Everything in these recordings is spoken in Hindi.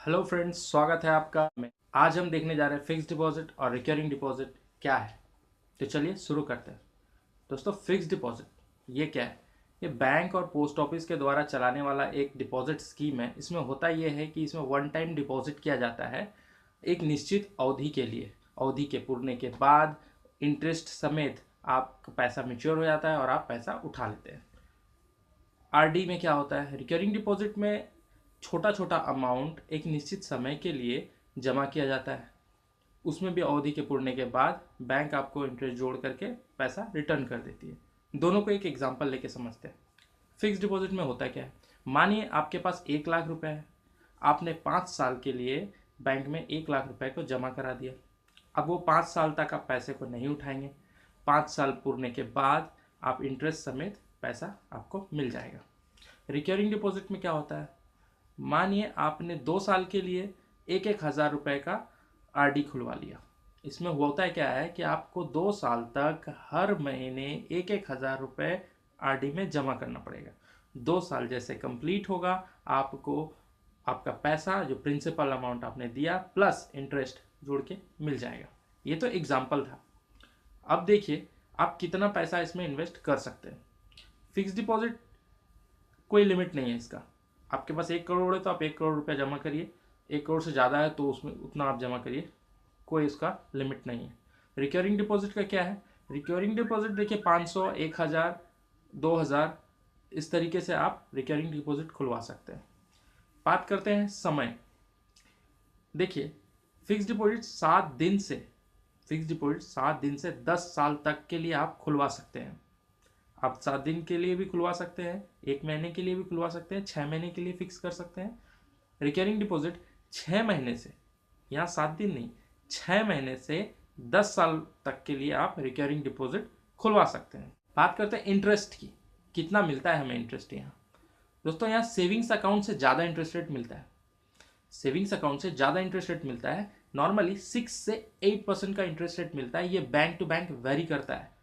हेलो फ्रेंड्स, स्वागत है आपका। आज हम देखने जा रहे हैं फिक्स्ड डिपॉजिट और रिकरिंग डिपॉजिट क्या है। तो चलिए शुरू करते हैं। दोस्तों, फिक्स्ड डिपॉजिट ये क्या है? ये बैंक और पोस्ट ऑफिस के द्वारा चलाने वाला एक डिपॉजिट स्कीम है। इसमें होता ये है कि इसमें वन टाइम डिपॉजिट किया जाता है एक निश्चित अवधि के लिए। अवधि के पूरने के बाद इंटरेस्ट समेत आपका पैसा मैच्योर हो जाता है और आप पैसा उठा लेते हैं। आरडी में क्या होता है? रिकरिंग डिपॉजिट में छोटा छोटा अमाउंट एक निश्चित समय के लिए जमा किया जाता है। उसमें भी अवधि के पूरने के बाद बैंक आपको इंटरेस्ट जोड़ करके पैसा रिटर्न कर देती है। दोनों को एक एग्जांपल लेके समझते हैं। फिक्स डिपॉजिट में होता क्या है? मानिए आपके पास 1 लाख रुपए है। आपने 5 साल के लिए बैंक में 1 लाख रुपए को जमा करा दिया। अब वो 5 साल तक आप पैसे को नहीं उठाएंगे। 5 साल पूरने के बाद आप इंटरेस्ट समेत पैसा आपको मिल जाएगा। रिकरिंग डिपॉजिट में क्या होता है? मानिए आपने 2 साल के लिए 1,000 रुपए का आरडी खुलवा लिया। इसमें होता है क्या है कि आपको 2 साल तक हर महीने 1,000 रुपए आरडी में जमा करना पड़ेगा। 2 साल जैसे कंप्लीट होगा, आपको आपका पैसा जो प्रिंसिपल अमाउंट आपने दिया प्लस इंटरेस्ट जोड़ के मिल जाएगा। ये तो एग्जाम्पल था। अब देखिए आप कितना पैसा इसमें इन्वेस्ट कर सकते हैं। फिक्स डिपॉजिट कोई लिमिट नहीं है इसका। आपके पास 1 करोड़ है तो आप 1 करोड़ रुपया जमा करिए। 1 करोड़ से ज़्यादा है तो उसमें उतना आप जमा करिए, कोई इसका लिमिट नहीं है। रिकरिंग डिपॉजिट का क्या है? रिकरिंग डिपॉजिट देखिए 500, 1,000, 2,000 इस तरीके से आप रिकरिंग डिपॉजिट खुलवा सकते हैं। बात करते हैं समय। देखिए फिक्स डिपॉजिट 7 दिन से 10 साल तक के लिए आप खुलवा सकते हैं। आप 7 दिन के लिए भी खुलवा सकते हैं, 1 महीने के लिए भी खुलवा सकते हैं, 6 महीने के लिए फिक्स कर सकते हैं। रिकरिंग डिपॉजिट 6 महीने से, यहाँ 7 दिन नहीं, 6 महीने से 10 साल तक के लिए आप रिकरिंग डिपॉजिट खुलवा सकते हैं। बात करते हैं इंटरेस्ट की। कितना मिलता है हमें इंटरेस्ट यहाँ? दोस्तों, यहाँ सेविंग्स अकाउंट से ज़्यादा इंटरेस्ट रेट मिलता है। सेविंग्स अकाउंट से ज़्यादा इंटरेस्ट रेट मिलता है। नॉर्मली 6 से 8% का इंटरेस्ट रेट मिलता है। ये बैंक टू बैंक वेरी करता है।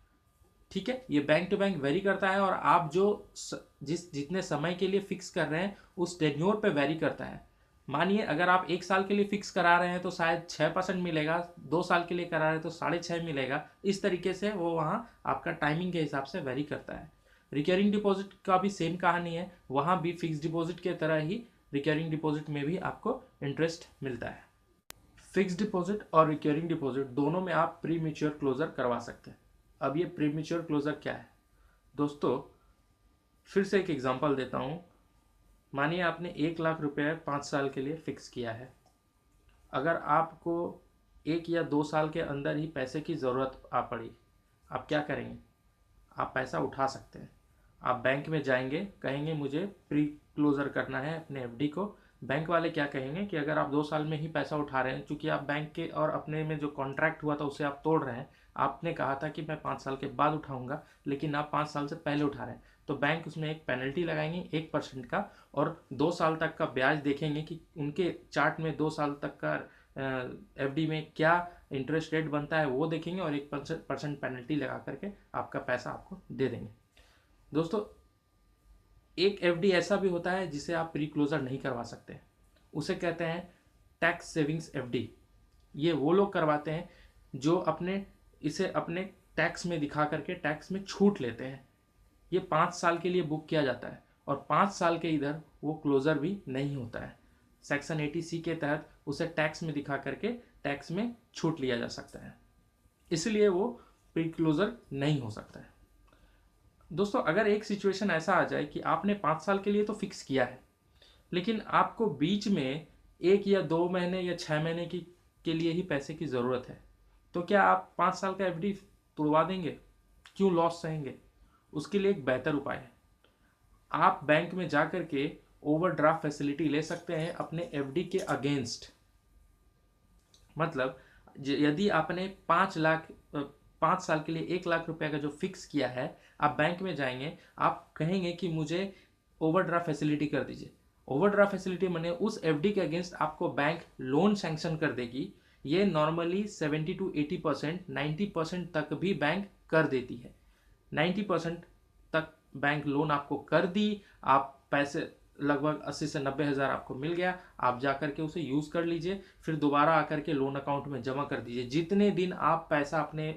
ठीक है, ये बैंक टू बैंक वेरी करता है और आप जो जितने समय के लिए फिक्स कर रहे हैं उस टेन्योर पे वेरी करता है। मानिए अगर आप 1 साल के लिए फिक्स करा रहे हैं तो शायद 6% मिलेगा, 2 साल के लिए करा रहे हैं तो 6.5 मिलेगा। इस तरीके से वो वहाँ आपका टाइमिंग के हिसाब से वेरी करता है। रिकरिंग डिपॉजिट का भी सेम कहानी है। वहाँ भी फिक्स डिपॉजिट के तरह ही रिकरिंग डिपॉजिट में भी आपको इंटरेस्ट मिलता है। फिक्स डिपॉजिट और रिकरिंग डिपॉजिट दोनों में आप प्री मैच्योर क्लोजर करवा सकते हैं। अब ये प्री मैच्योर क्लोजर क्या है? दोस्तों, फिर से एक एग्जांपल देता हूँ। मानिए आपने 1 लाख रुपए 5 साल के लिए फिक्स किया है। अगर आपको 1 या 2 साल के अंदर ही पैसे की ज़रूरत आ पड़ी, आप क्या करेंगे? आप पैसा उठा सकते हैं। आप बैंक में जाएंगे, कहेंगे मुझे प्री क्लोजर करना है अपने एफडी को। बैंक वाले क्या कहेंगे कि अगर आप 2 साल में ही पैसा उठा रहे हैं, चूंकि आप बैंक के और अपने में जो कॉन्ट्रैक्ट हुआ था उसे आप तोड़ रहे हैं। आपने कहा था कि मैं 5 साल के बाद उठाऊंगा, लेकिन आप 5 साल से पहले उठा रहे हैं, तो बैंक उसमें एक पेनल्टी लगाएंगे 1% का, और 2 साल तक का ब्याज देखेंगे कि उनके चार्ट में 2 साल तक का एफडी में क्या इंटरेस्ट रेट बनता है वो देखेंगे और 1% पेनल्टी लगा करके आपका पैसा आपको दे देंगे। दोस्तों, एक एफडी ऐसा भी होता है जिसे आप प्री क्लोजर नहीं करवा सकते। उसे कहते हैं टैक्स सेविंग्स एफडी। ये वो लोग करवाते हैं जो इसे अपने टैक्स में दिखा करके टैक्स में छूट लेते हैं। ये 5 साल के लिए बुक किया जाता है और 5 साल के इधर वो क्लोजर भी नहीं होता है। सेक्शन 80C के तहत उसे टैक्स में दिखा करके टैक्स में छूट लिया जा सकता है, इसलिए वो प्री क्लोजर नहीं हो सकता है। दोस्तों, अगर एक सिचुएशन ऐसा आ जाए कि आपने 5 साल के लिए तो फिक्स किया है, लेकिन आपको बीच में 1 या 2 महीने या 6 महीने के लिए ही पैसे की ज़रूरत है, तो क्या आप 5 साल का एफडी तोड़वा देंगे? क्यों लॉस सहेंगे? उसके लिए एक बेहतर उपाय है। आप बैंक में जा कर के ओवरड्राफ्ट फैसिलिटी ले सकते हैं अपने एफडी के अगेंस्ट। मतलब यदि आपने 5 साल के लिए 1 लाख रुपए का जो फिक्स किया है, आप बैंक में जाएंगे, आप कहेंगे कि मुझे ओवरड्राफ्ट फैसिलिटी कर दीजिए। ओवरड्राफ्ट फैसिलिटी माने उस एफडी के अगेंस्ट आपको बैंक लोन सैंक्शन कर देगी। ये नॉर्मली 70 to 80%, 90% तक भी बैंक कर देती है। 90% तक बैंक लोन आपको कर दी, आप पैसे लगभग 80 से 90 हज़ार आपको मिल गया, आप जा कर के उसे यूज़ कर लीजिए, फिर दोबारा आकर के लोन अकाउंट में जमा कर दीजिए। जितने दिन आप पैसा अपने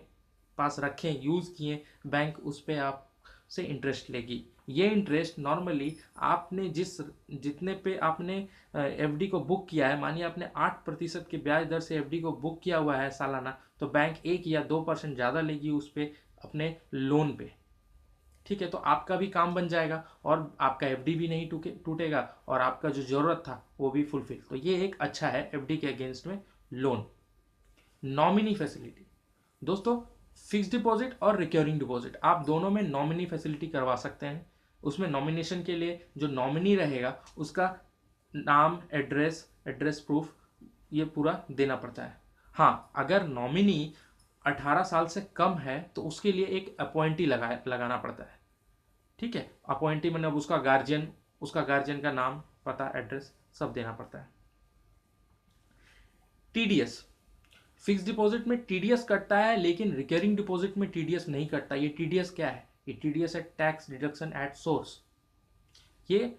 पास रखें, यूज़ किए, बैंक उस पर आप से इंटरेस्ट लेगी। ये इंटरेस्ट नॉर्मली आपने जितने पे आपने एफडी को बुक किया है, मानिए आपने 8% के ब्याज दर से एफडी को बुक किया हुआ है सालाना, तो बैंक 1 या 2% ज़्यादा लेगी उस पर अपने लोन पे। ठीक है, तो आपका भी काम बन जाएगा और आपका एफडी भी नहीं टूटेगा और आपका जो ज़रूरत था वो भी फुलफिल। तो ये एक अच्छा है एफडी के अगेंस्ट में लोन। नॉमिनी फैसिलिटी दोस्तों, फिक्स्ड डिपॉजिट और रिकरिंग डिपॉजिट आप दोनों में नॉमिनी फैसिलिटी करवा सकते हैं। उसमें नॉमिनेशन के लिए जो नॉमिनी रहेगा उसका नाम, एड्रेस प्रूफ ये पूरा देना पड़ता है। हाँ, अगर नॉमिनी 18 साल से कम है तो उसके लिए एक अपॉइंटी लगाना पड़ता है। ठीक है, अपॉइंटी मतलब उसका गार्जियन का नाम, पता, एड्रेस सब देना पड़ता है। टीडीएस, फिक्स डिपॉजिट में टीडीएस कटता है लेकिन रिकरिंग डिपॉजिट में टीडीएस नहीं कटता। ये टीडीएस क्या है? ये टीडीएस है टैक्स डिडक्शन एट सोर्स। ये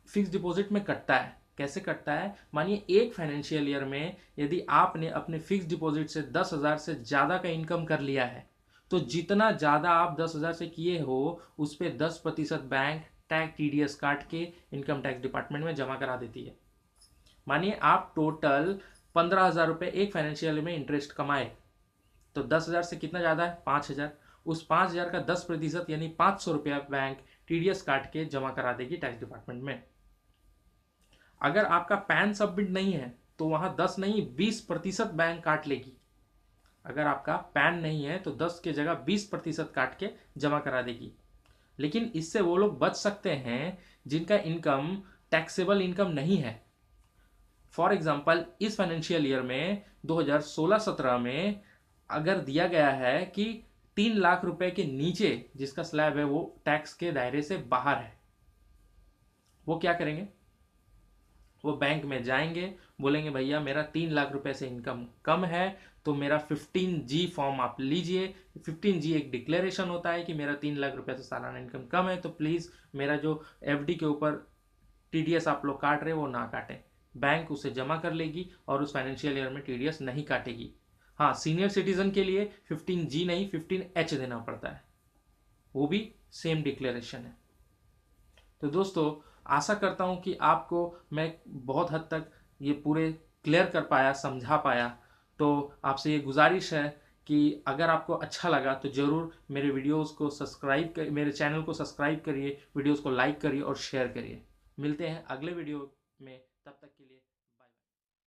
फिक्स डिपॉजिट में कटता है। कैसे कटता है? मानिए एक फाइनेंशियल ईयर में यदि आपने अपने फिक्स डिपॉजिट से 10,000 से ज़्यादा का इनकम कर लिया है, तो जितना ज़्यादा आप 10,000 से किए हो उस पर 10% बैंक टैक्स टीडीएस काट के इनकम टैक्स डिपार्टमेंट में जमा करा देती है। मानिए आप टोटल 15,000 रुपये एक फाइनेंशियल में इंटरेस्ट कमाए, तो 10,000 से कितना ज़्यादा है? 5,000। उस 5,000 का 10% यानी 500 रुपया बैंक टीडीएस काट के जमा करा देगी टैक्स डिपार्टमेंट में। अगर आपका पैन सबमिट नहीं है तो वहाँ 10 नहीं 20% बैंक काट लेगी। अगर आपका पैन नहीं है तो 10 के जगह 20% काट के जमा करा देगी। लेकिन इससे वो लोग बच सकते हैं जिनका इनकम टैक्सेबल इनकम नहीं है। फॉर एग्जाम्पल, इस फाइनेंशियल ईयर में 2016-17 में अगर दिया गया है कि 3 लाख रुपए के नीचे जिसका स्लैब है वो टैक्स के दायरे से बाहर है, वो क्या करेंगे? वो बैंक में जाएंगे, बोलेंगे भैया मेरा 3 लाख रुपए से इनकम कम है तो मेरा 15G फॉर्म आप लीजिए। 15G एक डिक्लेरेशन होता है कि मेरा 3 लाख रुपए से सालाना इनकम कम है, तो प्लीज़ मेरा जो एफडी के ऊपर टीडीएस आप लोग काट रहे वो ना काटें। बैंक उसे जमा कर लेगी और उस फाइनेंशियल ईयर में टीडीएस नहीं काटेगी। हाँ, सीनियर सिटीजन के लिए 15G नहीं 15H देना पड़ता है, वो भी सेम डिक्लेरेशन है। तो दोस्तों, आशा करता हूँ कि आपको मैं बहुत हद तक ये पूरे क्लियर कर पाया, समझा पाया। तो आपसे ये गुजारिश है कि अगर आपको अच्छा लगा तो ज़रूर मेरे वीडियोस को मेरे चैनल को सब्सक्राइब करिए, वीडियोस को लाइक करिए और शेयर करिए। मिलते हैं अगले वीडियो में, तब तक